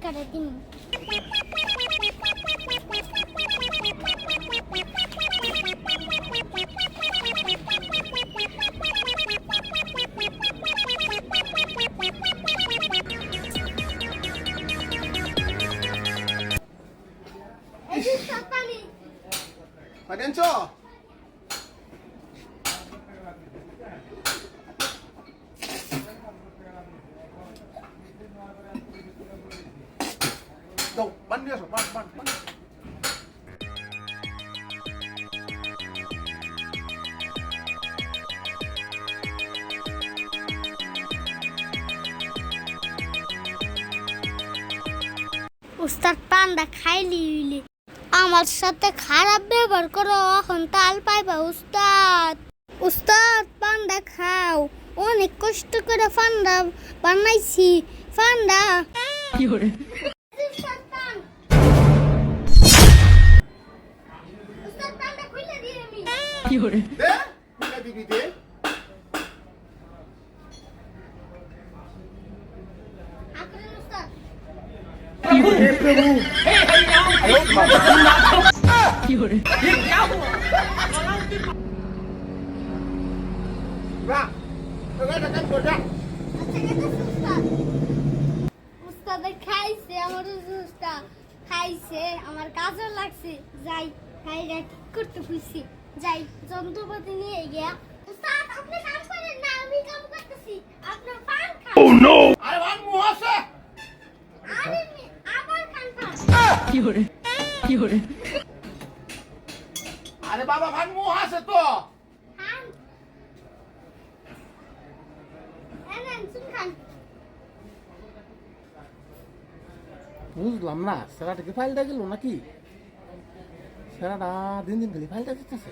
করে দিন। Padenco. Đâu, bắn đi rồi, bắn. উস্তাদ পান্ডা খাইলি আমার সাথে খারাপ ব্যবহার করো, এখন তাল পাইবা উস্তাদ। উস্তাদ পান্ডা খাও, অনেক কষ্ট করে পান্ডা বানাইছি। পান্ডা কি করে উস্তাদ পান্ডা খুলে দিয়ে আমি কি করে দে, বুঝা দিবি দে। আকরেন উস্তাদ। হে প্রভু। কি করে না, তোরা কাজ কর যা। আচ্ছা কেটে উস্তাদ। উস্তাদে খাইছে আমার উস্তাদ খাইছে, আমার কাজও লাগছে। যাই খাইরা ঠিক করতে খুশি। যাই যন্ত্রপাতি নিয়ে গিয়া। উস্তাদ আপনি কাম করেন না, আমি কাম করতেছি। আপনার পান খান। আরে ভাই মুহ আছে। আরে আবার খান খান। কি করে কি করে আরে বাবা ভাই মুহ আছে তো। খান। এনেন শুন খান। বুঝলাম না, সেরাটা কি ফাইলটা গেল নাকি? সেরাটা দিন দিন খালি ফাইলটা দিতেছে।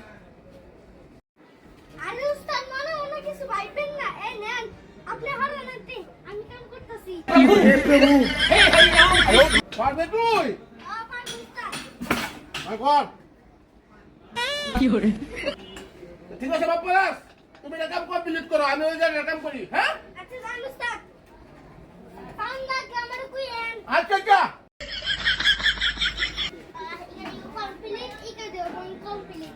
আরে উস্তাদ মনে মনে কিছু ভাইবেন না। এই নেন আপনি হরেন আনতে, আমি কাম করতেছি। হে প্রভু। পারবে তুই? পান উস্তাদ। আয় কর। কি করে ঠিক আছে বাপ্পারাস, তুমি এটা কাম কমপ্লিট করো, আমি ওই জায়গায় কাম করি, হ্যাঁ? আচ্ছা জান উস্তাদ। পান লাগে আমার কুইন। আচ্ছা আচ্ছা। ইগারি কমপ্লিট ইগা দেও কোন কমপ্লিট।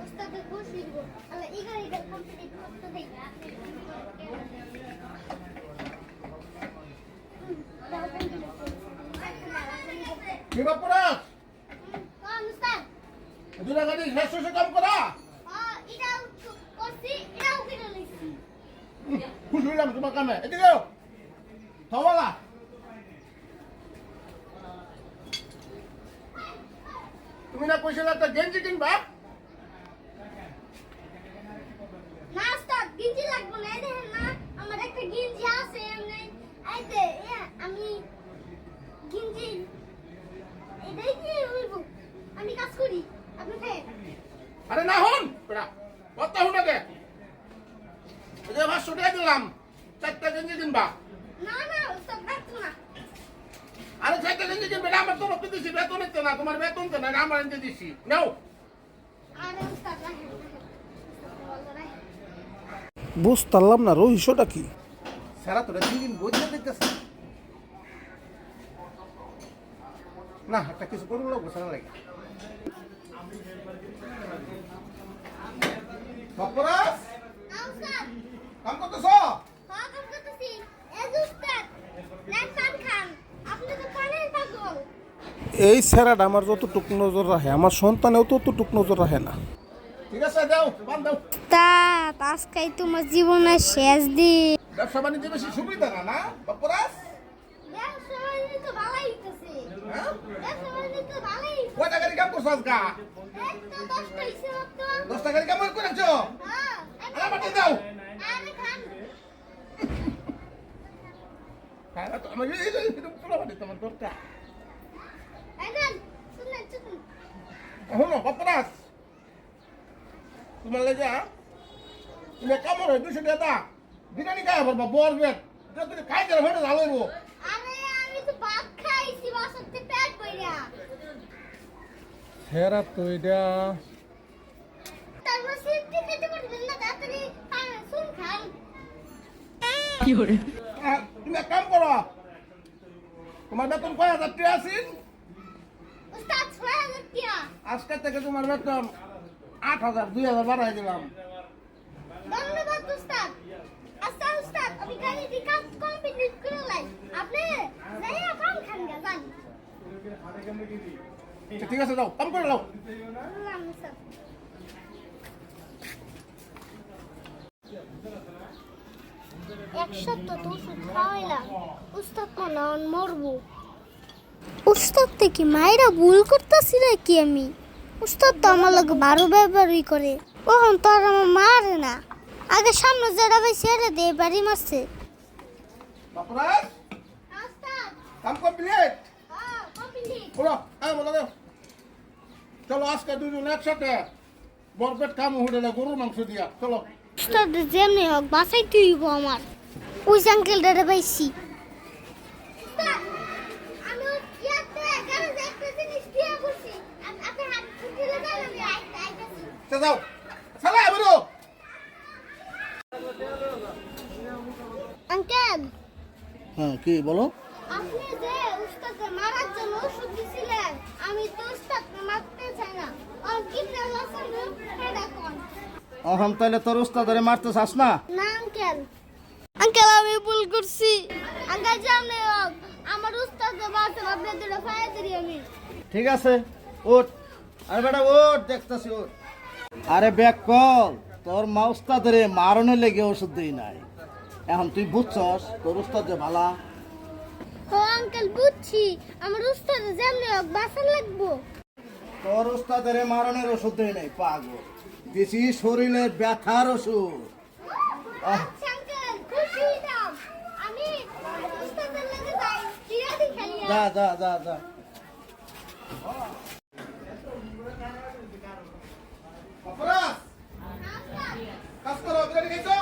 উস্তাদ খুশি দিব। আল্লাহ ইগারি কমপ্লিট করতে দেই। কি বাপ্পারাস? কোন উস্তাদ? দুটা গাড়ি শেষ শেষে কাম করা। এটাও করছি, এটাও কিনে লইছি। খুশি হইলাম তোমার কামে। এদিকে থাওয়ালা। তুমি না কইছিলে একটা গেঞ্জি কিনবা? না উস্তাদ গিঞ্জি লাগবে না। এই দেখেন না আমার একটা গিঞ্জি আছে এমনি। আইতে আমি গিঞ্জি এটাই দিয়ে হইব। আমি কাজ করি, আপনি খায়। আরে না হন বেটা, কত হুনা দে। এই যে 500 টাকা দিলাম, 4টা গেঞ্জি কিনবা। না না উস্তাদ রাখতো না। আরে 4টা গেঞ্জি কিনবে, আমার তো রক্ত দিছি, বেতন নিতে না, তোমার বেতন তো না, আমার এনে দিছি। নাও। আরে উস্তাদ রাখেন রাখেন। বুঝতাম না রহস্যটা কি। সারা তোরা দিন বইতে দেখতেছ না, একটা কিছু করবো লাগবো সারা লাগে। বাপ্পারাস, না উস্তাদ কাম করতেছ? হ্যাঁ কাম করতেছি। এই যে উস্তাদ নেন পান খান, আপনি তো পানের পাগল। এই স্যারাটা আমার যতটুক নজর রাখে, আমার সন্তানেও ততটুক নজর রাখে না। ঠিক আছে, দাও বান দাও। উস্তাদ আজকে তোমার জীবনের শেষ দিন। ব্যবসা বাণিজ্য বেশি সুবিধা না, না বাপ্পারাস? ব্যবসা বাণিজ্য তো ভালোই হইতেছে। হ্যাঁ? ব্যবসা বাণিজ্য তো ভালোই হইতেছে। কয়টা গাড়ি কাম করছো আজকা? এই তো 10টা হইছে মাত্র। 10টা গাড়ি কাম করেছো? হ্যাঁ আরে বাটি দাও। আরে খান। হ্যাঁ, তো আমার এই পুরো বাটি তোমার দরকার। এই নেন শুনুন শুনুন। হলো বাপ্পারাস, তোমার লেগে তুমি কামড় 200 টাকা দা বিরিয়ানি খাই পারবা, বর বেট এটা তুমি খাই দিলে হয়ে ভালো হইব। আরে আমি তো ভাত খাইছি বাসাতে পেট ভইরা। স্যারা তো এটা তারপর সিফটি খেতে পারবেন না, তাড়াতাড়ি শুন খান। কি করে তুমি এক কাম করো, তোমার বেতন কয় হাজার টাকা আছেন? উস্তাদ 6000 টাকা। আজকে থেকে তোমার বেতন 8000 2000 বাড়াই দিলাম। ধন্যবাদ উস্তাদ। আচ্ছা উস্তাদ, আমি গাড়ি কাজ কমপ্লিট করে লাই। আপনি যাইয়া পান খান গা যান। আচ্ছা, ঠিক আছে যাও, কাম করে যাও। বললাম উস্তাদ। এক সপ্তাহ তো ওষুধ খাওয়াইলাম, উস্তাদ মনে হয় মরবো। উস্তাদ থেকে মায়েরা ভুল করতেছি নাকি আমি? উস্তাদ তো আমার লোক বারো ব্যবহারই করে, ওখান তো আর আমার মারে না। আগে সামনে যারা ভাই ছেড়ে দিয়ে বাড়ি মারছে। বাপরাজ, কাম কমপ্লিট। বলো, বলো দাও। চলো আজকে দুজন একসাথে বরপেট খামু হোটেলে গরুর মাংস দিয়া। চলো। উস্তাদ যেমনি হোক বাঁচাইতে হইব আমার। ওই আঙ্কেলটারে পাইছি। যাও, চালা বেরো। আঙ্কেল, হ্যাঁ, কি বলো? আপনি যে উস্তাদকে মারার জন্য ওষুধ দিছিলেন, আমি তো উস্তাদকে মারতে চাই না। আর কি লাগাছেন এটা কোন? এখন তাহলে তোর উস্তাদরে মারতে চাস না? না আঙ্কেল, আঙ্কেল আমি ভুল করছি। আঙ্কেল জানে আমার উস্তাদকে বাঁচান, আপনি দুটো ফায়া দিই আমি। ঠিক আছে, ওঠ। আরে বেটা ওঠ, দেখতেছি ওঠ। আরে ব্যাক কল, তোর মা উস্তাদরে মারণে লেগে ওষুধ দেই নাই। এখন তুই বুঝছস তোর উস্তাদ যে ভালা। ও আঙ্কেল বুঝছি, আমার উস্তাদ যেমনি হোক বাঁচান লাগবো। তোর উস্তাদরে মারণের ওষুধ দেই নাই পাগল, বেশি শরীরের ব্যথার ওষুধ। আচ্ছা আঙ্কেল, খুশি হইলাম। আমি উস্তাদের লাগে যাই, চিরাদি খেলি। যা যা যা যা। কাজ করো, বিরিয়ানি খাইছো?